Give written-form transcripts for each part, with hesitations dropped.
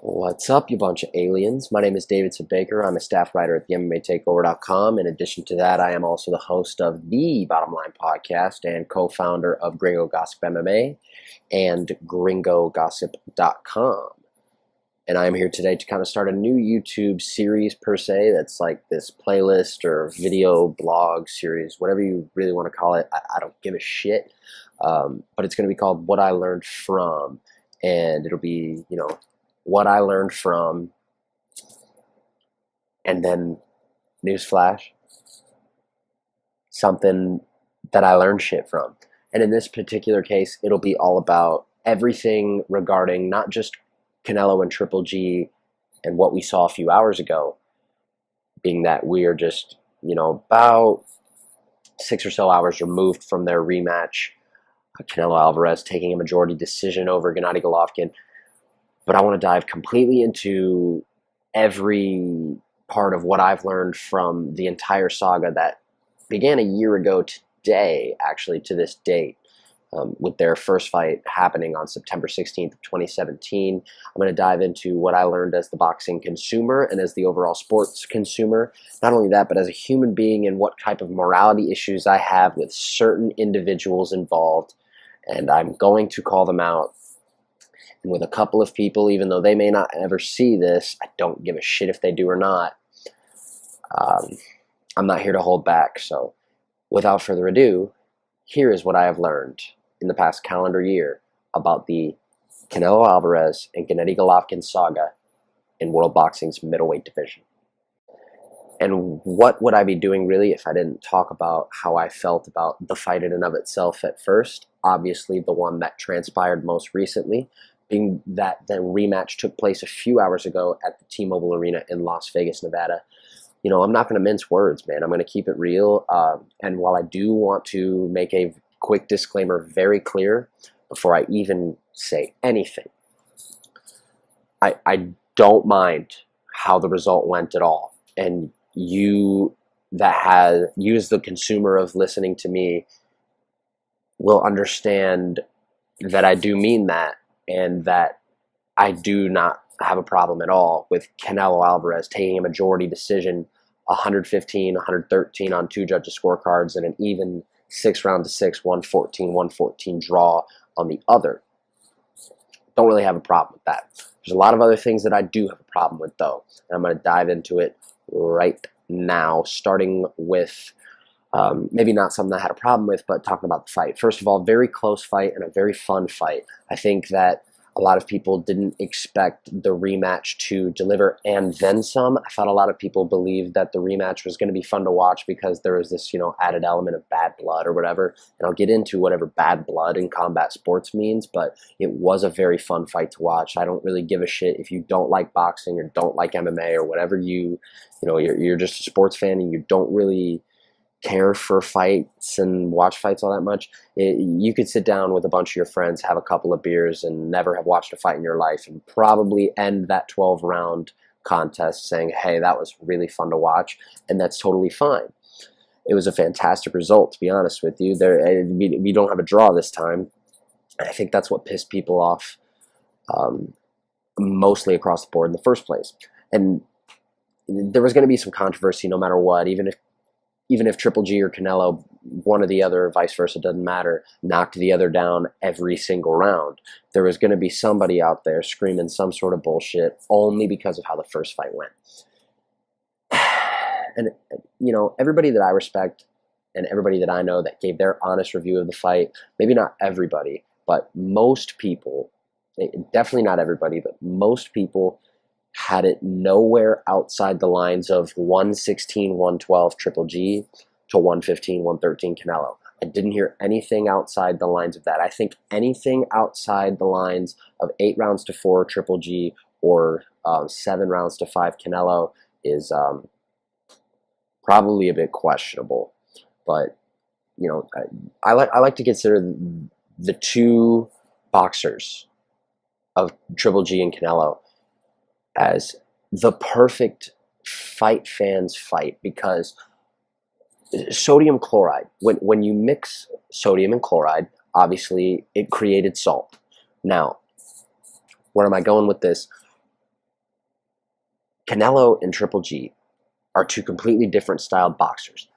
What's up, you bunch of aliens? My name is Davidson Baker. I'm a staff writer at the MMATakeover.com. In addition to that, I am also the host of the Bottom Line podcast and co-founder of Gringo Gossip MMA and GringoGossip.com. And I am here today to kind of start a new YouTube series per se that's like this playlist or video blog series, whatever you really want to call it. I don't give a shit. But it's going to be called What I Learned From. And it'll be, what I learned from, and then, newsflash, something that I learned shit from. And in this particular case, it'll be all about everything regarding not just Canelo and Triple G and what we saw a few hours ago, being that we are just, about 6 or so hours removed from their rematch, Canelo Alvarez taking a majority decision over Gennady Golovkin. But I want to dive completely into every part of what I've learned from the entire saga that began a year ago today, actually, to this date, with their first fight happening on September 16th of 2017. I'm going to dive into what I learned as the boxing consumer and as the overall sports consumer. Not only that, but as a human being and what type of morality issues I have with certain individuals involved. And I'm going to call them out. And with a couple of people, even though they may not ever see this, I don't give a shit if they do or not. I'm not here to hold back. So without further ado, here is what I have learned in the past calendar year about the Canelo Alvarez and Gennady Golovkin saga in world boxing's middleweight division. And what would I be doing really if I didn't talk about how I felt about the fight in and of itself at first? Obviously, the one that transpired most recently, being that the rematch took place a few hours ago at the T-Mobile Arena in Las Vegas, Nevada. I'm not going to mince words, man. I'm going to keep it real. And while I do want to make a quick disclaimer very clear before I even say anything, I don't mind how the result went at all. And you as the consumer of listening to me will understand that I do mean that. And that I do not have a problem at all with Canelo Alvarez taking a majority decision, 115, 113 on two judges' scorecards, and an even 6-6, 114 draw on the other. Don't really have a problem with that. There's a lot of other things that I do have a problem with, though. And I'm going to dive into it right now, starting with maybe not something I had a problem with, but talking about the fight. First of all, very close fight and a very fun fight. I think that a lot of people didn't expect the rematch to deliver and then some. I thought a lot of people believed that the rematch was going to be fun to watch because there was this, added element of bad blood or whatever. And I'll get into whatever bad blood in combat sports means, but it was a very fun fight to watch. I don't really give a shit if you don't like boxing or don't like MMA or whatever you're just a sports fan and you don't really care for fights and watch fights all that much. You could sit down with a bunch of your friends, have a couple of beers, and never have watched a fight in your life, and probably end that 12-round contest saying, hey, that was really fun to watch, and that's totally fine. It was a fantastic result, to be honest with you. We don't have a draw this time, and I think that's what pissed people off mostly across the board in the first place. And there was going to be some controversy no matter what, even if Triple G or Canelo, one or the other, vice versa, doesn't matter, knocked the other down every single round. There was going to be somebody out there screaming some sort of bullshit only because of how the first fight went. And, everybody that I respect and everybody that I know that gave their honest review of the fight, maybe not everybody, but most people, definitely not everybody, but most people had it nowhere outside the lines of 116, 112 Triple G to 115, 113 Canelo. I didn't hear anything outside the lines of that. I think anything outside the lines of 8 rounds to 4 Triple G or 7 rounds to 5 Canelo is probably a bit questionable. But, I like to consider the two boxers of Triple G and Canelo as the perfect fight fans fight, because sodium chloride, when you mix sodium and chloride, obviously it created salt. Now, where am I going with this? Canelo and Triple G are two completely different styled boxers.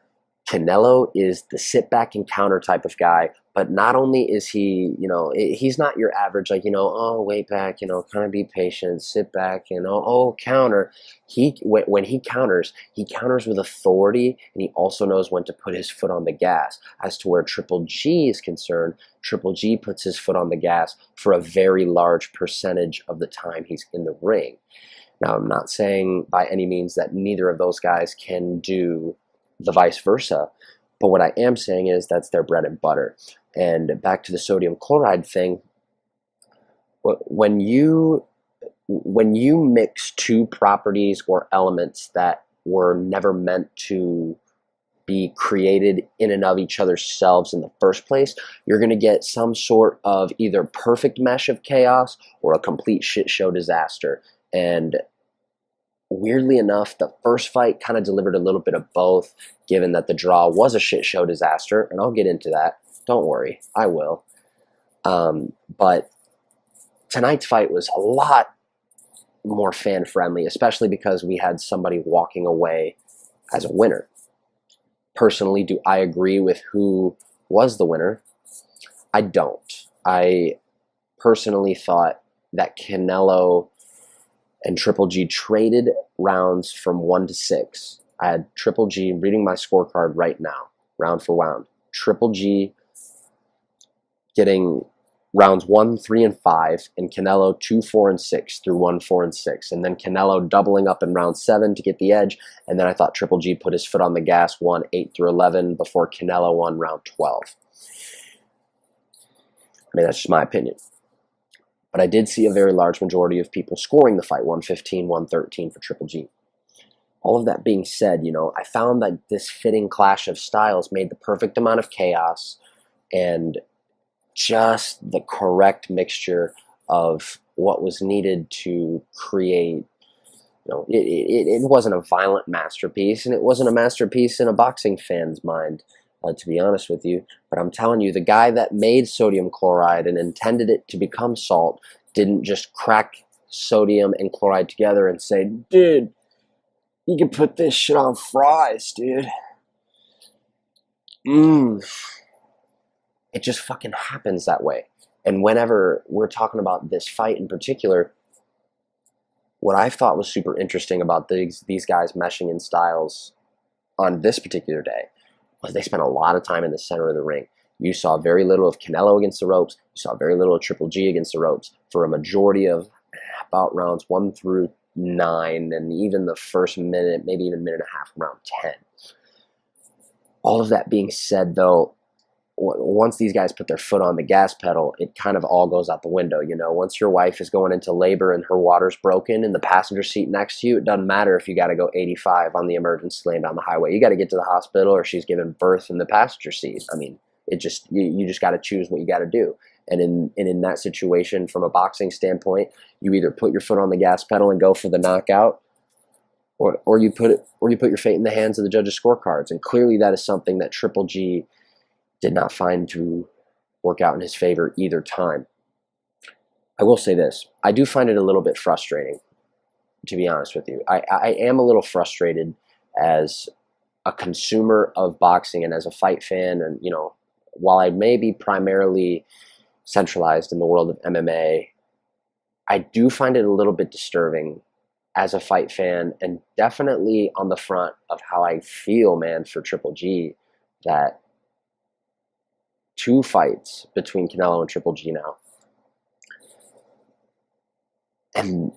Canelo is the sit back and counter type of guy, but not only is he, he's not your average, like, oh, wait back, kind of be patient, sit back, oh, counter. When he counters with authority, and he also knows when to put his foot on the gas. As to where Triple G is concerned, Triple G puts his foot on the gas for a very large percentage of the time he's in the ring. Now, I'm not saying by any means that neither of those guys can do the vice versa, but what I am saying is that's their bread and butter. And back to the sodium chloride thing, when you mix two properties or elements that were never meant to be created in and of each other's selves in the first place, you're going to get some sort of either perfect mesh of chaos or a complete shit show disaster. And weirdly enough, the first fight kind of delivered a little bit of both, given that the draw was a shit show disaster, and I'll get into that. Don't worry, I will. But tonight's fight was a lot more fan-friendly, especially because we had somebody walking away as a winner. Personally, do I agree with who was the winner? I don't. I personally thought that Canelo and Triple G traded rounds from 1 to 6. I had Triple G, reading my scorecard right now, round for round. Triple G getting rounds 1, 3, and 5, and Canelo 2, 4, and 6 through 1, 4, and 6. And then Canelo doubling up in round 7 to get the edge. And then I thought Triple G put his foot on the gas, won 8 through 11 before Canelo won round 12. I mean, that's just my opinion. But I did see a very large majority of people scoring the fight, 115, 113 for Triple G. All of that being said, I found that this fitting clash of styles made the perfect amount of chaos and just the correct mixture of what was needed to create. It wasn't a violent masterpiece, and it wasn't a masterpiece in a boxing fan's mind, to be honest with you. But I'm telling you, the guy that made sodium chloride and intended it to become salt didn't just crack sodium and chloride together and say, dude, you can put this shit on fries, dude. It just fucking happens that way. And whenever we're talking about this fight in particular, what I thought was super interesting about these guys meshing in styles on this particular day was they spent a lot of time in the center of the ring. You saw very little of Canelo against the ropes. You saw very little of Triple G against the ropes for a majority of about rounds 1 through 9, and even the first minute, maybe even minute and a half, round 10. All of that being said, though, once these guys put their foot on the gas pedal, it kind of all goes out the window. Once your wife is going into labor and her water's broken in the passenger seat next to you, it doesn't matter if you got to go 85 on the emergency lane down the highway. You got to get to the hospital, or she's giving birth in the passenger seat. I mean, it just you just got to choose what you got to do. And in that situation, from a boxing standpoint, you either put your foot on the gas pedal and go for the knockout, or you put your fate in the hands of the judges' scorecards. And clearly, that is something that Triple G did not find to work out in his favor either time. I will say this. I do find it a little bit frustrating, to be honest with you. I am a little frustrated as a consumer of boxing and as a fight fan. And, while I may be primarily centralized in the world of MMA, I do find it a little bit disturbing as a fight fan, and definitely on the front of how I feel, man, for Triple G, that 2 fights between Canelo and Triple G now. And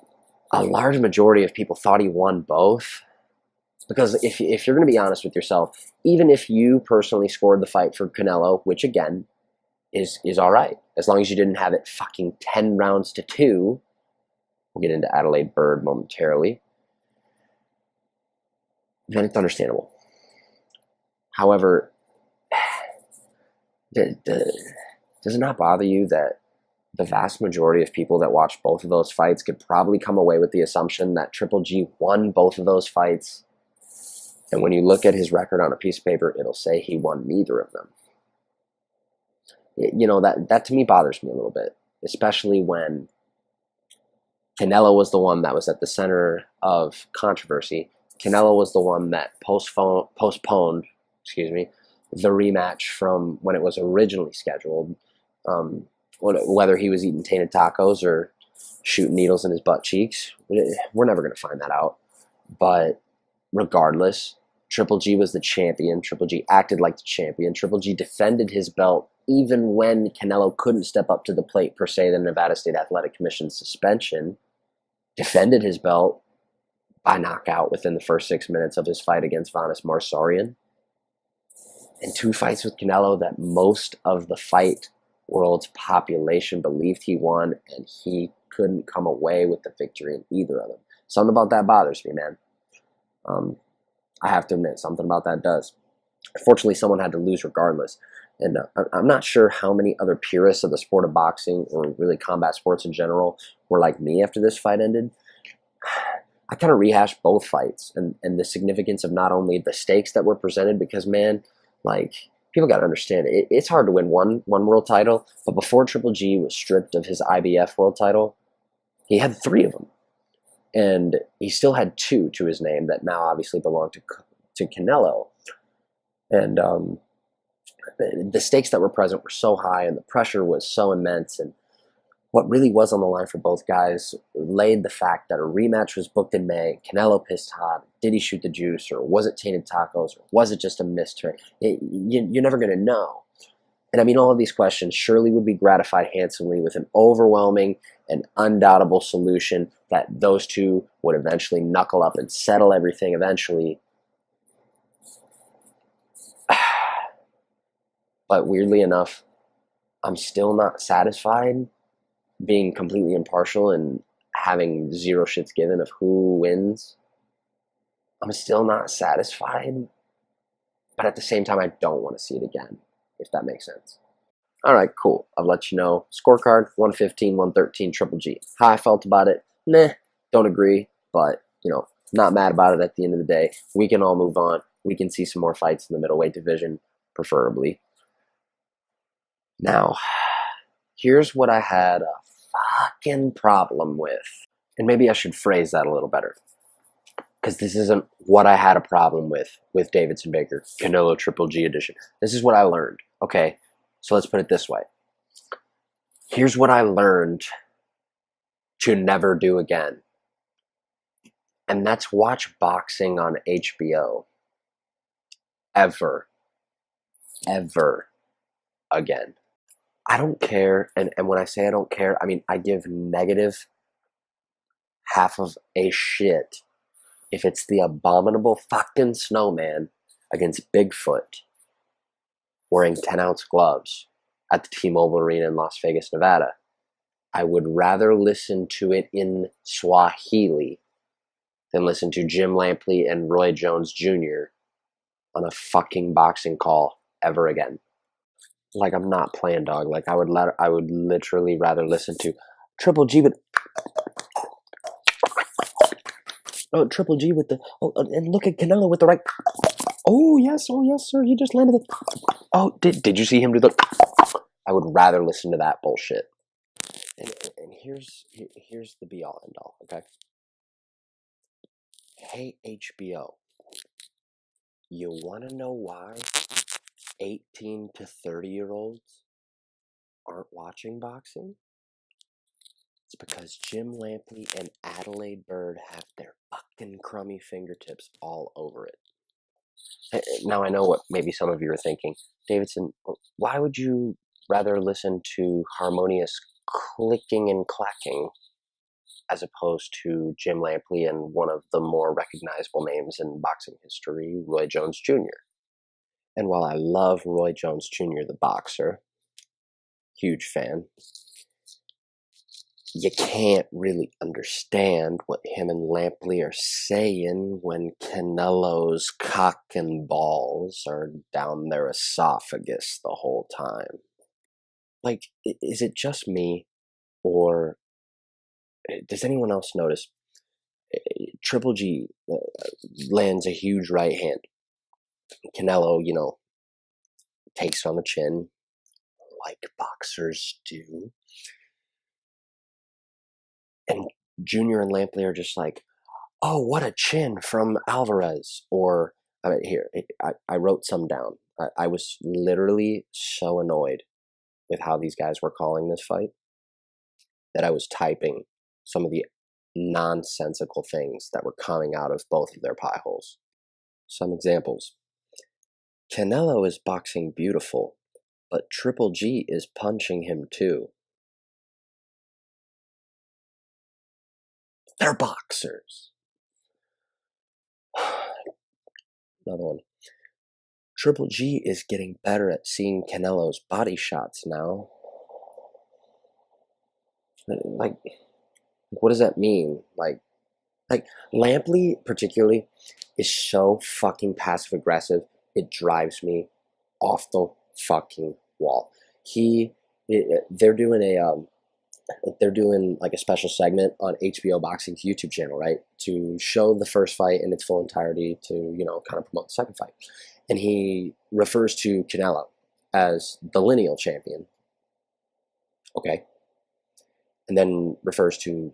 a large majority of people thought he won both. Because if you're going to be honest with yourself, even if you personally scored the fight for Canelo, which again is all right, as long as you didn't have it fucking 10 rounds to 2, we'll get into Adelaide Bird momentarily, then it's understandable. However, does it not bother you that the vast majority of people that watched both of those fights could probably come away with the assumption that Triple G won both of those fights? And when you look at his record on a piece of paper, it'll say he won neither of them. That to me bothers me a little bit, especially when Canelo was the one that was at the center of controversy. Canelo was the one that postponed, the rematch from when it was originally scheduled. Whether he was eating tainted tacos or shooting needles in his butt cheeks, we're never going to find that out. But regardless, Triple G was the champion. Triple G acted like the champion. Triple G defended his belt even when Canelo couldn't step up to the plate per se. The Nevada State Athletic Commission suspension. Defended his belt by knockout within the first 6 minutes of his fight against Vanes Marsaurian. And 2 fights with Canelo that most of the fight world's population believed he won, and he couldn't come away with the victory in either of them. Something about that bothers me, man. I have to admit, something about that does. Unfortunately, someone had to lose regardless. And I'm not sure how many other purists of the sport of boxing, or really combat sports in general, were like me after this fight ended. I kind of rehashed both fights and the significance of not only the stakes that were presented, because, man, like, people got to understand, it's hard to win one world title, but before Triple G was stripped of his IBF world title, he had 3 of them. And he still had 2 to his name that now obviously belong to Canelo. And the stakes that were present were so high, and the pressure was so immense, and what really was on the line for both guys laid the fact that a rematch was booked in May. Canelo pissed hot. Did he shoot the juice, or was it tainted tacos, or was it just a misturn? You're never going to know. And I mean, all of these questions surely would be gratified handsomely with an overwhelming and undoubtable solution that those two would eventually knuckle up and settle everything eventually. But weirdly enough, I'm still not satisfied being completely impartial and having 0 shits given of who wins. I'm still not satisfied, but at the same time, I don't want to see it again, if that makes sense. All right, cool. I'll let you know. Scorecard, 115, 113, Triple G. How I felt about it? Nah, don't agree, but, not mad about it at the end of the day. We can all move on. We can see some more fights in the middleweight division, preferably. Now, here's what I had a fucking problem with. And maybe I should phrase that a little better, because this isn't what I had a problem with Davidson Baker, Canelo Triple G edition. This is what I learned. Okay, so let's put it this way. Here's what I learned to never do again. And that's watch boxing on HBO. Ever again. I don't care, and when I say I don't care, I mean I give negative half of a shit if it's the abominable fucking snowman against Bigfoot wearing 10-ounce gloves at the T-Mobile Arena in Las Vegas, Nevada. I would rather listen to it in Swahili than listen to Jim Lampley and Roy Jones Jr. on a fucking boxing call ever again. Like, I'm not playing, dog. Like, I would literally rather listen to Triple G with Triple G with the and look at Canelo with the right. Oh yes, sir. He just landed the. Oh, did you see him do the? I would rather listen to that bullshit. And here's the be all end all. Okay. Hey HBO, you want to know why 18 to 30-year-olds aren't watching boxing? It's because Jim Lampley and Adelaide Bird have their fucking crummy fingertips all over it. Now I know what maybe some of you are thinking. Davidson, why would you rather listen to harmonious clicking and clacking as opposed to Jim Lampley and one of the more recognizable names in boxing history, Roy Jones Jr.? And while I love Roy Jones Jr., the boxer, huge fan, you can't really understand what him and Lampley are saying when Canelo's cock and balls are down their esophagus the whole time. Like, is it just me, or does anyone else notice? Triple G lands a huge right hand. Canelo, takes on the chin, like boxers do. And Junior and Lampley are just like, oh, what a chin from Alvarez. Or, I mean, here, I wrote some down. I was literally so annoyed with how these guys were calling this fight that I was typing some of the nonsensical things that were coming out of both of their pie holes. Some examples. Canelo is boxing beautiful, but Triple G is punching him too. They're boxers. Another one. Triple G is getting better at seeing Canelo's body shots now. Like, what does that mean? Like Lampley particularly is so fucking passive aggressive. It drives me off the fucking wall. They're doing like a special segment on HBO Boxing's YouTube channel, right? To show the first fight in its full entirety, to, kind of promote the second fight. And he refers to Canelo as the lineal champion. Okay. And then refers to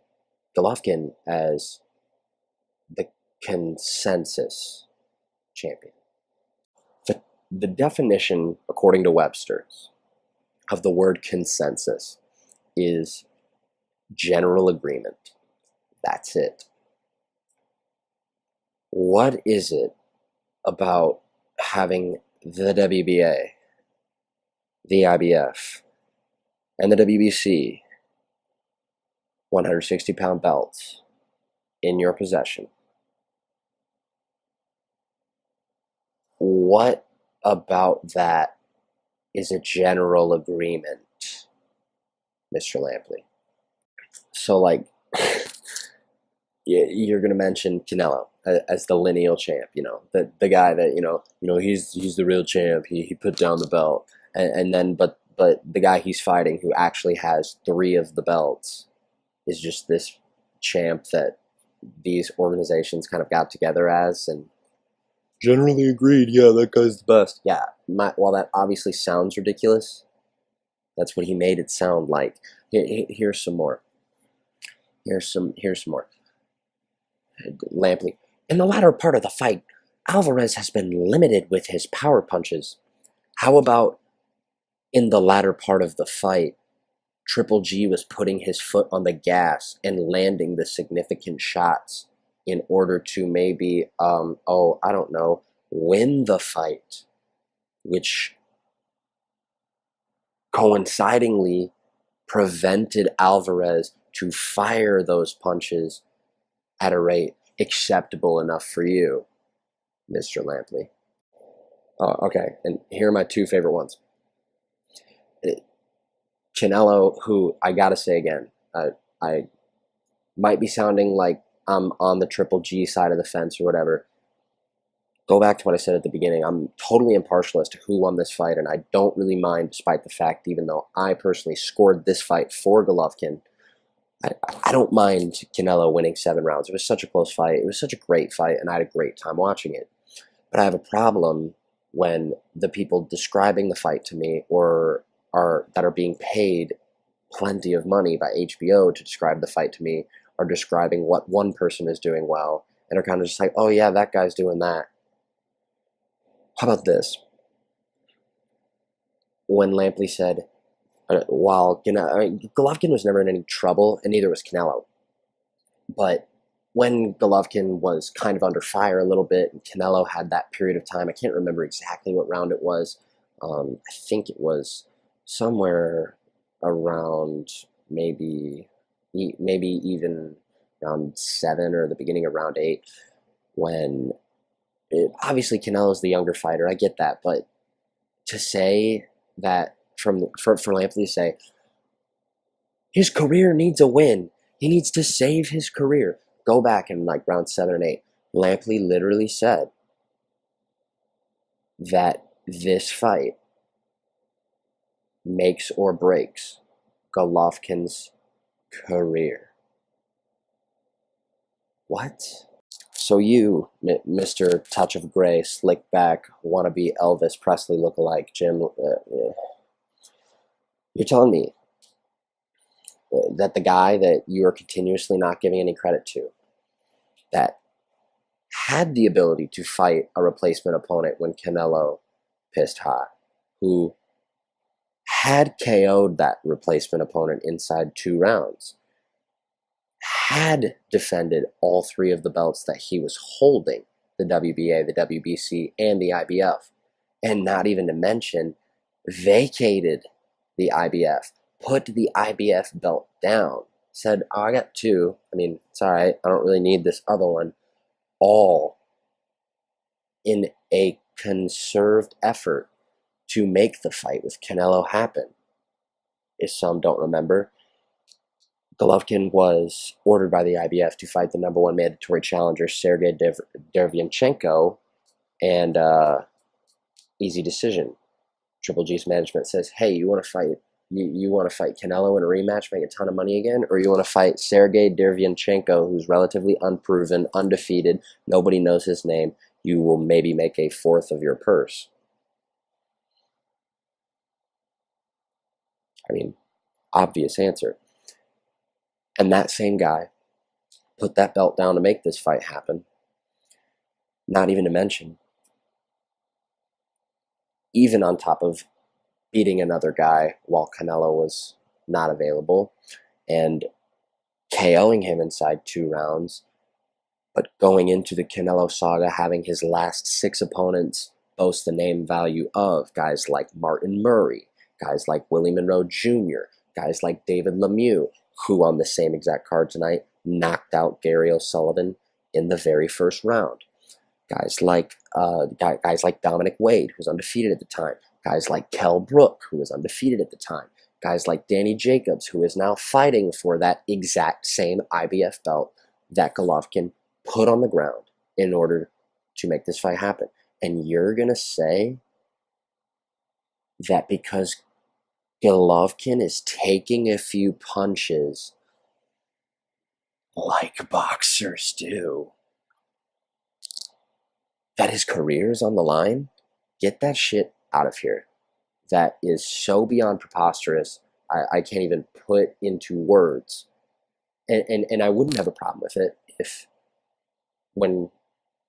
Golovkin as the consensus champion. The definition, according to Webster's, of the word consensus is general agreement. That's it. What is it about having the WBA, the IBF, and the WBC 160-pound belts in your possession? What about that is a general agreement, Mr. Lampley? So, like, you're going to mention Canelo as the lineal champ, the guy that, he's the real champ. He put down the belt. And then, but the guy he's fighting who actually has 3 of the belts is just this champ that these organizations kind of got together as and generally agreed, yeah, that guy's the best. Yeah, while that obviously sounds ridiculous, that's what he made it sound like. Here's some more. Here's some more. Lampley. In the latter part of the fight, Alvarez has been limited with his power punches. How about in the latter part of the fight, Triple G was putting his foot on the gas and landing the significant shots in order to maybe, win the fight, which coincidingly prevented Alvarez to fire those punches at a rate acceptable enough for you, Mr. Lampley. Okay, and here are my 2 favorite ones. Canelo, who I gotta say again, I might be sounding like I'm on the Triple G side of the fence or whatever. Go back to what I said at the beginning. I'm totally impartial as to who won this fight, and I don't really mind, despite the fact, even though I personally scored this fight for Golovkin, I don't mind Canelo winning 7 rounds. It was such a close fight. It was such a great fight, and I had a great time watching it. But I have a problem when the people describing the fight to me that are being paid plenty of money by HBO to describe the fight to me are describing what one person is doing well and are kind of just like, oh yeah, that guy's doing that. How about this? When Lampley said, Golovkin was never in any trouble, and neither was Canelo. But when Golovkin was kind of under fire a little bit, and Canelo had that period of time, I can't remember exactly what round it was. I think it was somewhere around maybe even round 7 or the beginning of round 8, when obviously Canelo's the younger fighter. I get that, but to say that for Lampley to say his career needs a win, he needs to save his career. Go back in like round 7 and 8. Lampley literally said that this fight makes or breaks Golovkin's career. What? So you, Mr. Touch of Grey, slick back, wannabe Elvis Presley lookalike, Jim, you're telling me that the guy that you are continuously not giving any credit to, that had the ability to fight a replacement opponent when Canelo pissed hot, who had KO'd that replacement opponent inside 2 rounds, had defended all 3 of the belts that he was holding, the WBA, the WBC, and the IBF, and not even to mention vacated the IBF, put the IBF belt down, said, oh, I got 2, I mean, it's all right, I don't really need this other one, all in a conserved effort to make the fight with Canelo happen. If some don't remember, Golovkin was ordered by the IBF to fight the #1 mandatory challenger, Sergey Derevyanchenko, and easy decision. Triple G's management says, hey, you want to fight you want to fight Canelo in a rematch, make a ton of money again, or you want to fight Sergey Derevyanchenko, who's relatively unproven, undefeated, nobody knows his name, you will maybe make a fourth of your purse. I mean, obvious answer. And that same guy put that belt down to make this fight happen. Not even to mention, even on top of beating another guy while Canelo was not available and KOing him inside 2 rounds, but going into the Canelo saga, having his last 6 opponents boast the name value of guys like Martin Murray, guys like Willie Monroe Jr., guys like David Lemieux, who on the same exact card tonight knocked out Gary O'Sullivan in the very first round. Guys like Dominic Wade, who was undefeated at the time. Guys like Kell Brook, who was undefeated at the time. Guys like Danny Jacobs, who is now fighting for that exact same IBF belt that Golovkin put on the ground in order to make this fight happen. And you're going to say that because Golovkin is taking a few punches like boxers do, that his career is on the line? Get that shit out of here. That is so beyond preposterous, I can't even put into words. And I wouldn't have a problem with it if, when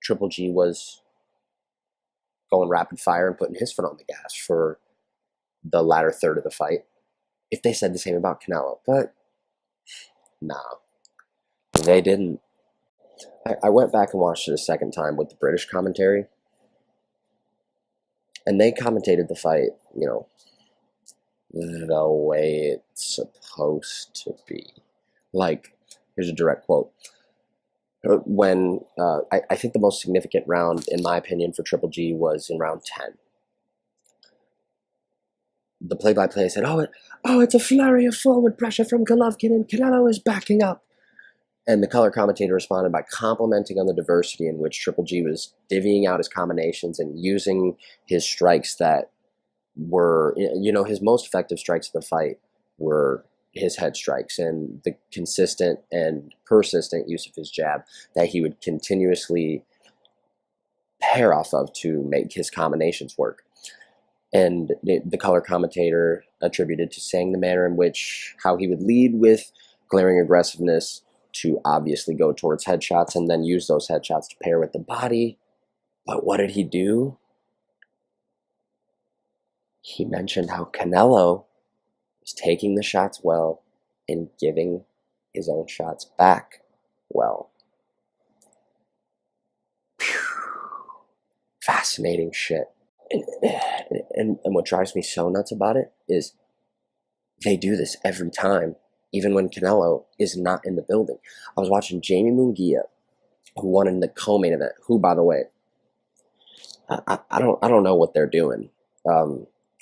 Triple G was going rapid fire and putting his foot on the gas for the latter third of the fight, if they said the same about Canelo. But no, they didn't. I went back and watched it a second time with the British commentary, and they commentated the fight, the way it's supposed to be. Like, here's a direct quote. When, I think the most significant round, in my opinion, for Triple G was in round 10. The play-by-play said, it's a flurry of forward pressure from Golovkin, and Canelo is backing up. And the color commentator responded by complimenting on the diversity in which Triple G was divvying out his combinations and using his strikes that were, his most effective strikes of the fight were his head strikes and the consistent and persistent use of his jab that he would continuously pair off of to make his combinations work. And the color commentator attributed to saying the manner in which, how he would lead with glaring aggressiveness to obviously go towards headshots and then use those headshots to pair with the body. But what did he do? He mentioned how Canelo was taking the shots well and giving his own shots back well. Phew. Fascinating shit. And what drives me so nuts about it is they do this every time, even when Canelo is not in the building. I was watching Jamie Munguia, who won in the co-main event, who, by the way, I don't know what they're doing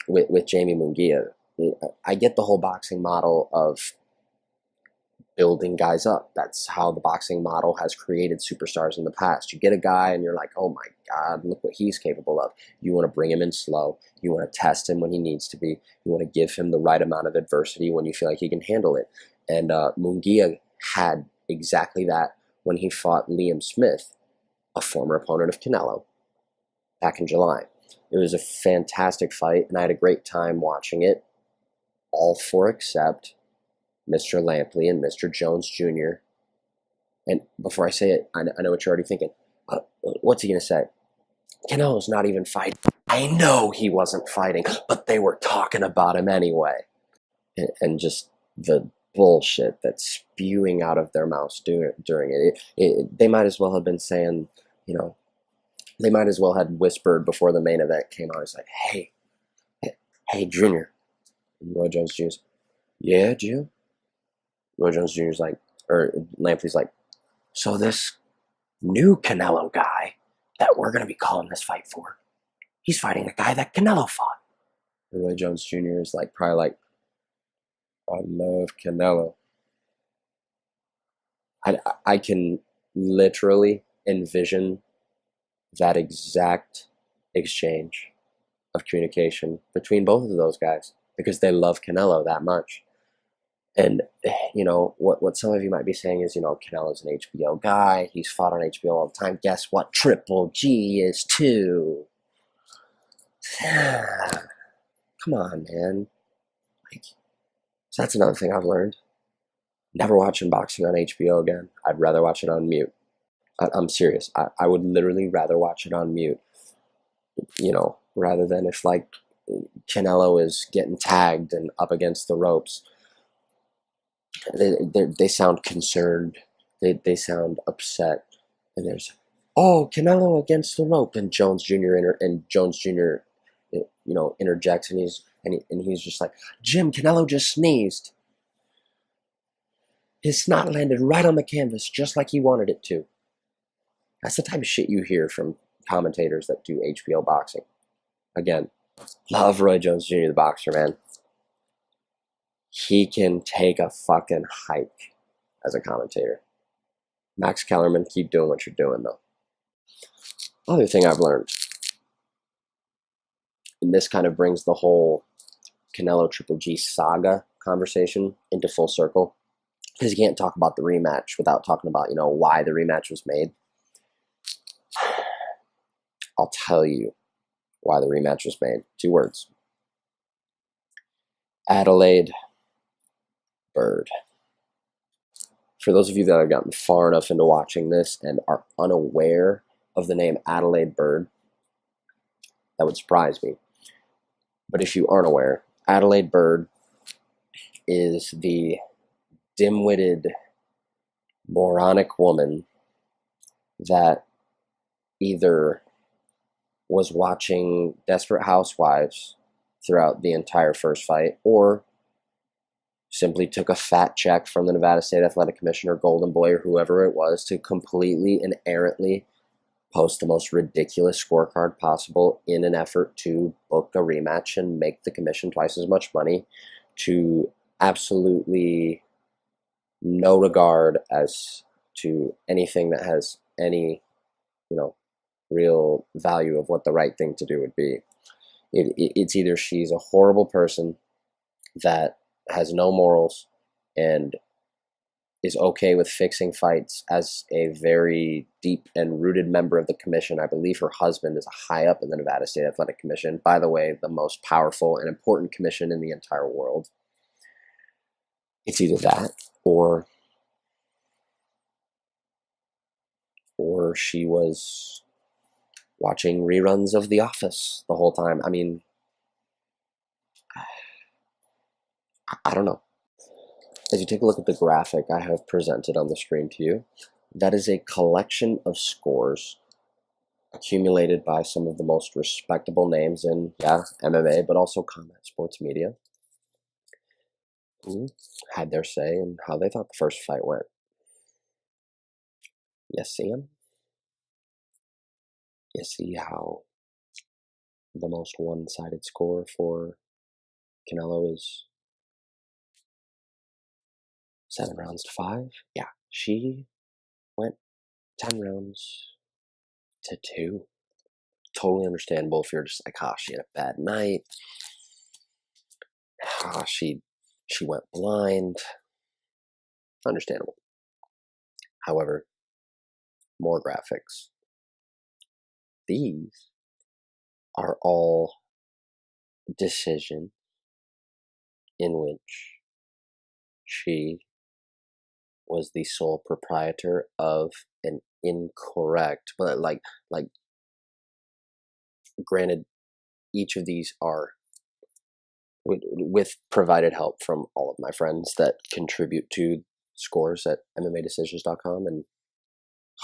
with Jamie Munguia. I get the whole boxing model of building guys up. That's how the boxing model has created superstars in the past. You get a guy and you're like, oh my God, look what he's capable of. You want to bring him in slow. You want to test him when he needs to be. You want to give him the right amount of adversity when you feel like he can handle it. And Munguia had exactly that when he fought Liam Smith, a former opponent of Canelo, back in July. It was a fantastic fight, and I had a great time watching it, all for except Mr. Lampley and Mr. Jones Jr. And before I say it, I know what you're already thinking. What's he going to say? Canelo's not even fighting. I know he wasn't fighting, but they were talking about him anyway. And just the bullshit that's spewing out of their mouths during it. They might as well have been saying, they might as well have whispered before the main event came on. It's like, hey, Junior. And Roy Jones Jr.'s, yeah, Jim? Roy Jones Jr.'s like, or Lampley's like, so this new Canelo guy that we're going to be calling this fight for, he's fighting the guy that Canelo fought. And Roy Jones Jr. is like, probably like, I love Canelo. I can literally envision that exact exchange of communication between both of those guys because they love Canelo that much. And, what some of you might be saying is, Canelo's an HBO guy. He's fought on HBO all the time. Guess what? Triple G is too. Come on, man. So that's another thing I've learned. Never watching boxing on HBO again. I'd rather watch it on mute. I'm serious. I would literally rather watch it on mute, rather than if, like, Canelo is getting tagged and up against the ropes. They sound concerned. They sound upset. And there's, Canelo against the rope. And Jones Jr. Interjects, and he's just like, Jim, Canelo just sneezed. His snot landed right on the canvas, just like he wanted it to. That's the type of shit you hear from commentators that do HBO boxing. Again, love Roy Jones Jr., the boxer, man. He can take a fucking hike as a commentator. Max Kellerman, keep doing what you're doing, though. Other thing I've learned, and this kind of brings the whole Canelo Triple G saga conversation into full circle, because you can't talk about the rematch without talking about, why the rematch was made. I'll tell you why the rematch was made. 2 words. Adelaide Bird. For those of you that have gotten far enough into watching this and are unaware of the name Adelaide Bird, that would surprise me. But if you aren't aware, Adelaide Bird is the dim-witted, moronic woman that either was watching Desperate Housewives throughout the entire first fight, or simply took a fat check from the Nevada State Athletic Commissioner, Golden Boy, or whoever it was, to completely and errantly post the most ridiculous scorecard possible in an effort to book a rematch and make the commission twice as much money, to absolutely no regard as to anything that has any, real value of what the right thing to do would be. It's either she's a horrible person that has no morals and is okay with fixing fights as a very deep and rooted member of the commission. I believe her husband is a high up in the Nevada State Athletic Commission. By the way, the most powerful and important commission in the entire world. It's either that or she was watching reruns of The Office the whole time. I mean, I don't know. As you take a look at the graphic I have presented on the screen to you, that is a collection of scores accumulated by some of the most respectable names in, MMA, but also combat sports media, who had their say in how they thought the first fight went. You see them? You see how the most one-sided score for Canelo is 7 rounds to 5? Yeah, she went 10 rounds to 2. Totally understandable if you're just like, she had a bad night. She went blind. Understandable. However, more graphics. These are all decisions in which she was the sole proprietor of an incorrect, but like granted, each of these are with provided help from all of my friends that contribute to scores at MMAdecisions.com, and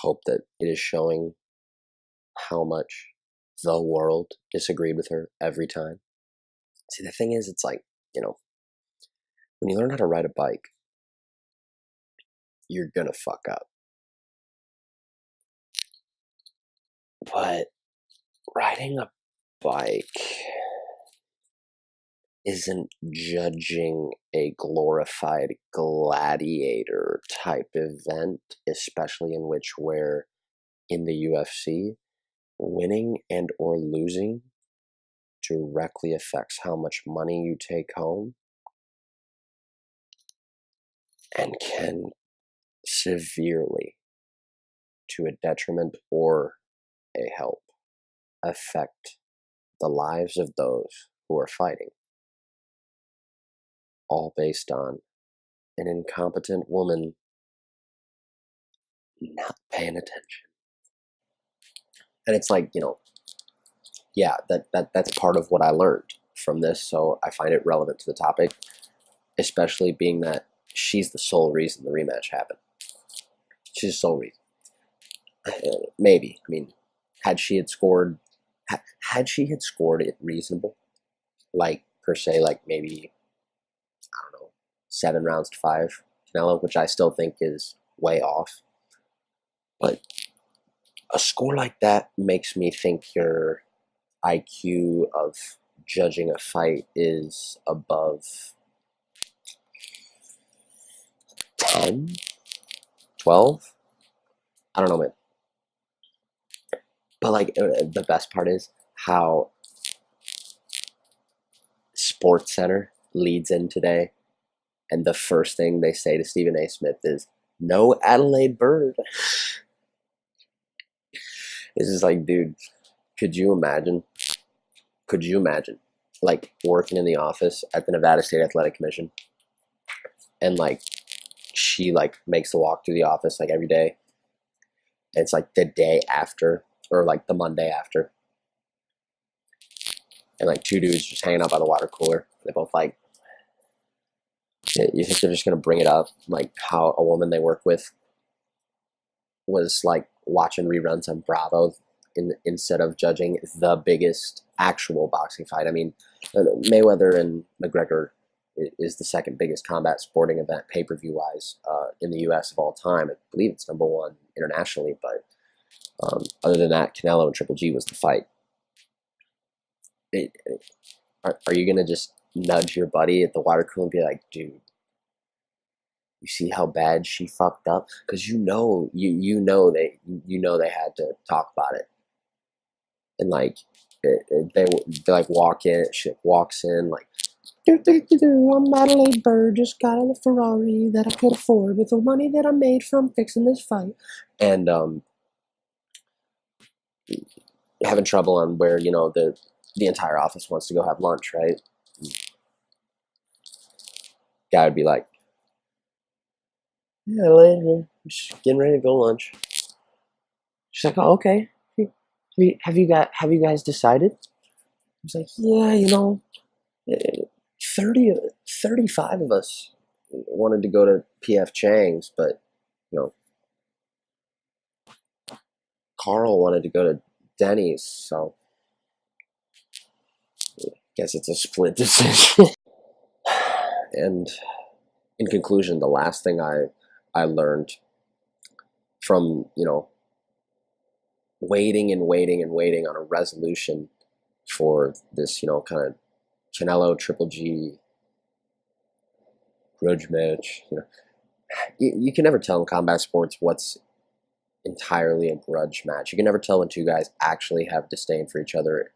hope that it is showing how much the world disagreed with her every time. See, the thing is, it's like, when you learn how to ride a bike, you're gonna fuck up. But riding a bike isn't judging a glorified gladiator type event, especially where in the UFC, winning and or losing directly affects how much money you take home and can severely, to a detriment or a help, affect the lives of those who are fighting. All based on an incompetent woman not paying attention. And it's like, yeah, that's part of what I learned from this, so I find it relevant to the topic, especially being that she's the sole reason the rematch happened. She's the sole reason. Maybe, I mean, had she had scored it reasonable, like per se, like maybe, I don't know, 7 rounds to 5 Canelo, which I still think is way off, but a score like that makes me think your IQ of judging a fight is above 10, 12. I don't know, man. But like, the best part is how Sports Center leads in today, and the first thing they say to Stephen A. Smith is, "No Adelaide Bird." It's just like, dude, could you imagine? Like, working in the office at the Nevada State Athletic Commission, and like, she like makes the walk through the office like every day, and it's like the day after, or like the Monday after, and like 2 dudes just hanging out by the water cooler. They both like, you think they're just gonna bring it up, like how a woman they work with was like watching reruns on Bravo instead of judging the biggest actual boxing fight. I mean, Mayweather and McGregor is the second biggest combat sporting event pay-per-view wise in the U.S. of all time. I believe it's number 1 internationally, but other than that, Canelo and Triple G was the fight. Are you gonna just nudge your buddy at the water cooler and be like, dude, you see how bad she fucked up? Because you know they had to talk about it, and like they like walk in, she walks in like, I'm Adelaide Bird, just got on a Ferrari that I could afford with the money that I made from fixing this fight, and having trouble on where the entire office wants to go have lunch, right? Guy would be like, yeah, later, just getting ready to go lunch. She's like, oh, okay. Have you guys decided? He's like, yeah, 35 of us wanted to go to PF Chang's, but Carl wanted to go to Denny's, so I guess it's a split decision. And in conclusion, the last thing I learned from waiting on a resolution for this kind of Canelo Triple G grudge match. You can never tell in combat sports what's entirely a grudge match. You can never tell when 2 guys actually have disdain for each other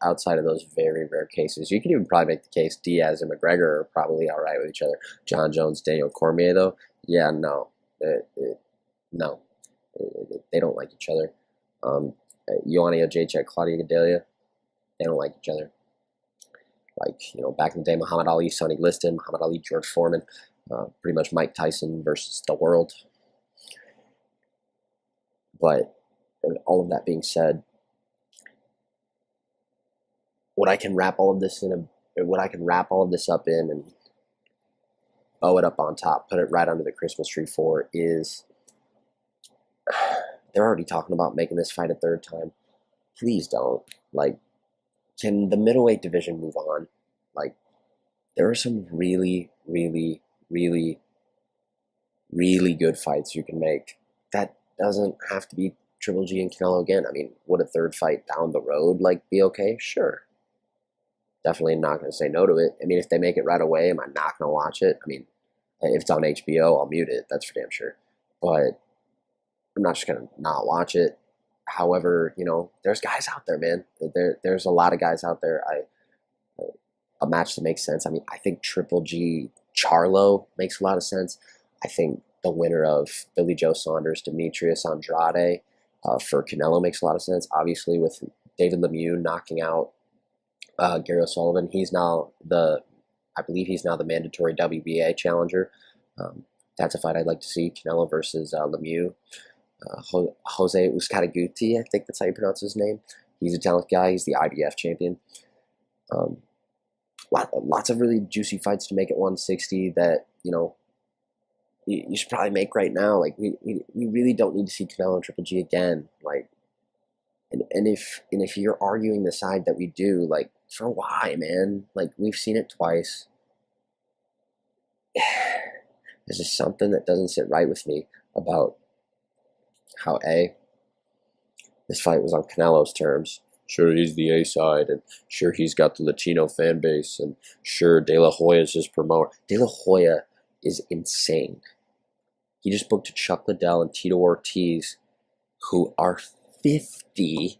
outside of those very rare cases. You can even probably make the case Diaz and McGregor are probably all right with each other. John Jones, Daniel Cormier, though, yeah, no. No. They don't like each other. Ioanni Jacek, Claudia Gadelha, they don't like each other. Like, back in the day, Muhammad Ali, Sonny Liston, Muhammad Ali, George Foreman, Pretty much Mike Tyson versus the world. But all of that being said, what I can wrap all of this up in and bow it up on top, put it right under the Christmas tree for, is they're already talking about making this fight a third time. Please don't. Like, can the middleweight division move on? Like, there are some really, really, really, really good fights you can make. That doesn't have to be Triple G and Canelo again. I mean, would a third fight down the road be okay? Sure. Definitely not going to say no to it. I mean, if they make it right away, am I not going to watch it? I mean, if it's on HBO, I'll mute it. That's for damn sure. But I'm not just going to not watch it. However, there's guys out there, man. There's a lot of guys out there. A match that makes sense. I mean, I think Triple G Charlo makes a lot of sense. I think the winner of Billy Joe Saunders, Demetrius Andrade for Canelo makes a lot of sense. Obviously, with David Lemieux knocking out Gary O'Sullivan, I believe he's now the mandatory WBA challenger. That's a fight I'd like to see. Canelo versus Lemieux. Jose Uzcategui, I think that's how you pronounce his name. He's a talented guy. He's the IBF champion. Lots of really juicy fights to make at 160 that, you should probably make right now. Like, we really don't need to see Canelo and Triple G again. Like, and if you're arguing the side that we do, like, for why, man? Like, we've seen it twice. There's just something that doesn't sit right with me about how this fight was on Canelo's terms. Sure, he's the A side, and sure, he's got the Latino fan base, and sure, De La Hoya is his promoter. De La Hoya is insane. He just booked Chuck Liddell and Tito Ortiz, who are 50,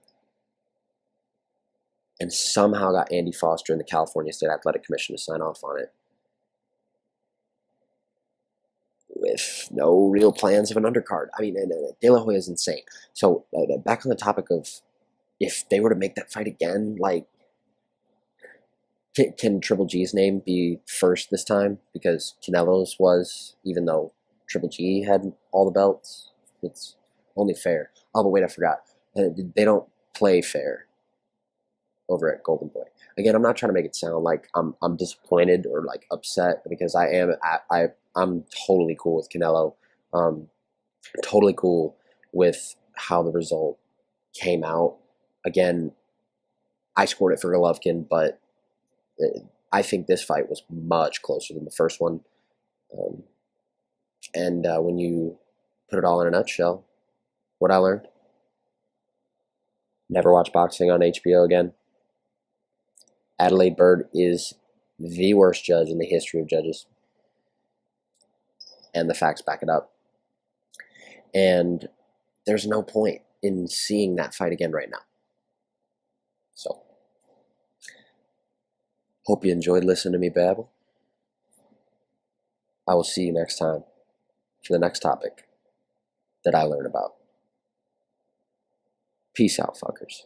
and somehow got Andy Foster and the California State Athletic Commission to sign off on it, with no real plans of an undercard. I mean, De La Hoya is insane. So, back on the topic of if they were to make that fight again, like, can Triple G's name be first this time? Because Canelo's was, even though Triple G had all the belts, it's only fair. Oh, but wait, I forgot. They don't play fair over at Golden Boy. Again, I'm not trying to make it sound like I'm disappointed or like upset, because I'm totally cool with Canelo. Totally cool with how the result came out. Again, I scored it for Golovkin, but I think this fight was much closer than the first one. And when you put it all in a nutshell, what I learned: never watch boxing on HBO again. Adelaide Bird is the worst judge in the history of judges. And the facts back it up. And there's no point in seeing that fight again right now. So, hope you enjoyed listening to me babble. I will see you next time for the next topic that I learn about. Peace out, fuckers.